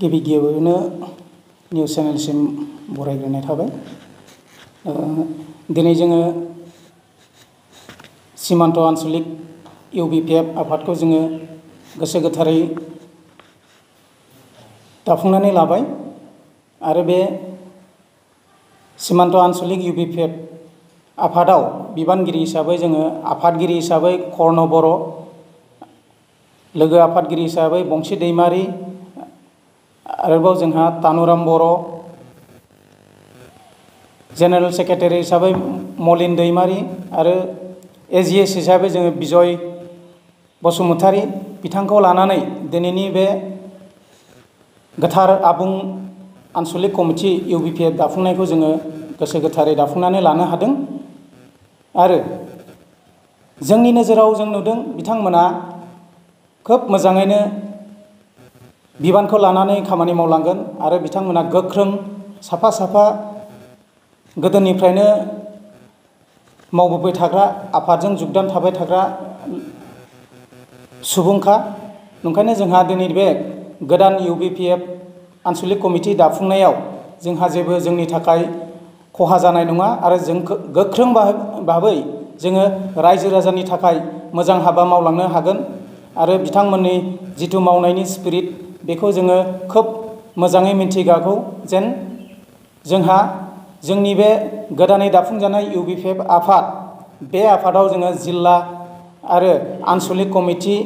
गिबि गिबियावनो निउस चेनेलसिम बरायग्रोनाय थाबाय। दिनै जोङो सीमान्त आन्चलिक UBPF आफादखौ जोङो गोसो गोथारै दाफुंनानै लाबाय आरो बे सीमान्त आन्चलिक UBPF आफादाव बिबानगिरि हिसाबै जोङो आफादगिरि हिसाबै कर्ण बर', लोगो आफादगिरि हिसाबै बंसि दैमारि, आरोबाव जोंहा तानुराम बर', जेनेरेल सेक्रेटारि हिसाबै मलिन दैमारि आरो AGS हिसाबै जोङो बिजय बसुमतारी बिथांखौ लानानै दिनैनि बे गोथार आबुं आन्चलिक कमिटि UBPF दाफुंनायखौ जोङो गोसो गोथारै दाफुंनानै लानो हादों। आरो जोंनि नोजोराव जों नुदों बिथांमोना खोब मोजाङैनो बिबानखौ लानानै खामानि मावलांगोन आरो बिथांमोना गोख्रों साफा साफा गोदोनिफ्रायनो मावबोबाय थाग्रा आफादजों जुगदान थाबाय थाग्रा सुबुंखा। ओंखायनो जोंहा दिनै बे गोदान UBPF आन्चलिक कमिटि दाफुंनायाव जोंहा जेबो जोंनि थाखाय खहा जानाय नङा आरो जों गोख्रों भाबै जोङो रायजो राजानि थाखाय मोजां हाबा मावलांनो हागोन आरो बिथांमोननि जिथु मावनायनि स्पिरिट बेखौ जोङो खोब मोजाङै मिन्थिगौ जेन जोंहा जोंनि बे गोदानै दाफुंजानाय UBPF आफाद, बे आफादाव जोङो जिल्ला आरो आन्चलिक कमिटि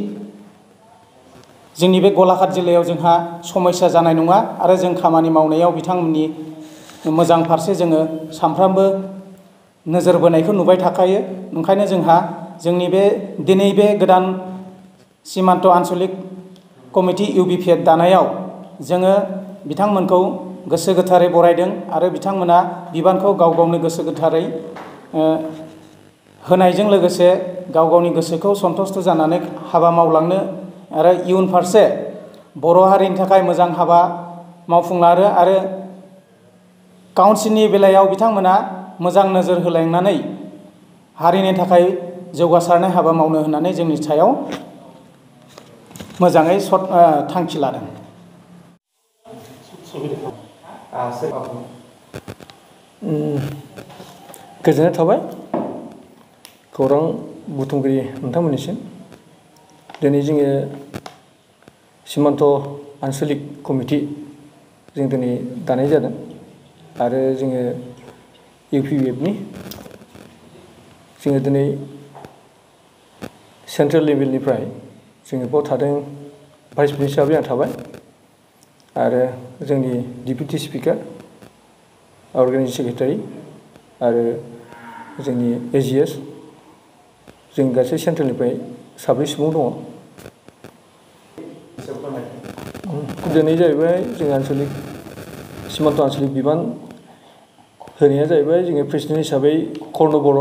जोंनि बे गलाघाट जिल्लायाव जोंहा समस्या जानाय नङा आरो जों खामानि मावनायाव बिथांमोननि मोजां फारसे जोङो सानफ्रामबो नोजोर बोनायखौ नुबाय थाखायो। ओंखायनो जोंहा जोंनि बे दिनै बे गोदान सीमान्त आन्चलिक कमिटि UBPF दानायाव जोङो बिथांमोनखौ गोसो गोथारै बरायदों आरो बिथांमोना बिबानखौ गाव गावनो गोसो गोथारै होनायजों लोगोसे गाव गावनि गोसोखौ सन्थुष्ट जानानै हाबा मावलांनो आरो इयुन फारसे बर' हारिनि थाखाय मोजां हाबा मावफुंलाङो आरो काउन्सिलनि बेलायाव बिथांमोना मोजां नोजोर होलांनानै हारिनि थाखाय जौगासारनाय हाबा मावनो होननानै जोंनि सायाव मोजाङै थांखि लादों। गोजोननाय थाबाय खौरां बुथुमगिरि नोंथांमोननिसिम। दिनै जोङो सीमान्त आन्चलिक कमिटि जों दिनै दानाय जादों आरो जोङो UBPFनि जोङो दिनै सेन्ट्रेल लेभेलनिफ्राय जोङो बाव थादों भाइस प्रेसिडेन्ट हिसाबै आं थाबाय आरो जोंनि डिप्युटि स्पिकार, अर्गेनाइजिं सेक्रेटारि आरो जोंनि AGS जों गासै सेन्ट्रेलनिफ्राय 7 सुबुं दङ। दिनै जाहैबाय जों आन्चलिक सीमान्त आन्चलिक बिबान होनाया जाहैबाय जोङो प्रेसिडेन्ट हिसाबै कर्ण बर',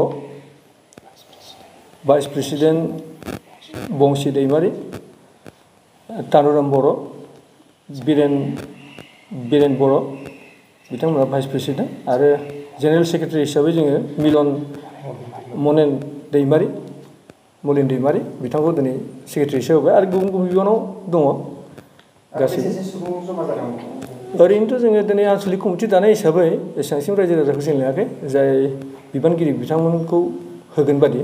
भाइस प्रेसिडेन्ट बंसि दैमारि, तानुराम बर', बिरेन बर' बिथांमोना भाइस प्रेसिडेन्ट आरो जेनेरेल सेक्रेटारि हिसाबै जोङो मलिन दैमारि बिथांखौ दिनै सेक्रेटारि हिसाबै होबाय आरो गुबुन गुबुन बिबानाव दङ गासैबो। ओरैनोथ' जोङो दिनै आन्चलिक कमिटि दानाय हिसाबै एसेबांसिम रायजो राजाखौ जों लिङाखै। जाय बिबानगिरि बिथांमोनखौ होगोन बादि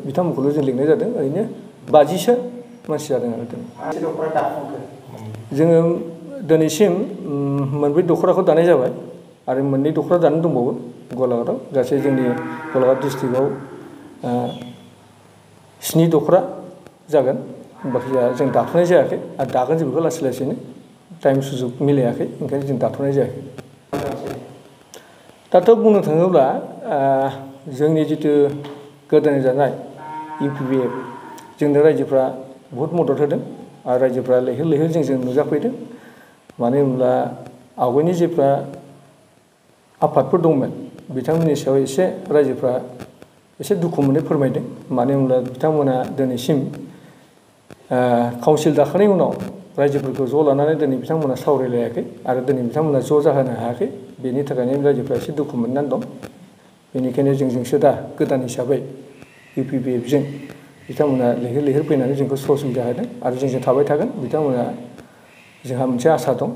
बिथांमोनखौल' जों लिंनाय जादों। ओरैनो 50सो मानसि जादों आरो दिनै। जोङो दिनैसिम मोनब्रै दख'राखौ दानाय जाबाय आरो मोननै दख'रा दानो दंबावो गलाघाटआव। गासै जोंनि गलाघाट डिस्ट्रिक्टआव 7 दख'रा जागोन। बाखिया जों दाथ'नाय जायाखै आरो दागोन जों बेखौ लासै लासैनो टाइम सुजुग मिलायाखै, ओंखायनो जों दाथ'नाय जायाखै। दाथ' बुंनो थाङोब्ला जोंनि जिथु गोदानै जानाय UBPF जोंनो रायजोफ्रा बहुद मदद होदों आरो रायजोफ्रा लैहोर लैहोर जोंजों नुजाफैदों। मानो होनब्ला आवगायनि जेफ्रा आफादफोर दंमोन बिथांमोननि सायाव एसे रायजोफ्रा एसे दुखु मोननाय फोरमायदों। मानो होनब्ला बिथांमोना दिनैसिम काउन्सिल दाखांनायनि उनाव रायजोफोरखौ ज' लानानै दिनै बिथांमोना सावरायलायाखै आरो दिनै बिथांमोना ज' जाहोनो हायाखै। बेनि थाखायनो रायजोफ्रा एसे दुखु मोननानै दं। बेनिखायनो जोंसो दा गोदान हिसाबै UBPFजों बिथांमोना लैहोर लैहोर फैनानै जोंखौ सहजुगिता होदों आरो जोंजों थाबाय थागोन। बिथांमोना जोंहा मोनसे आसा दं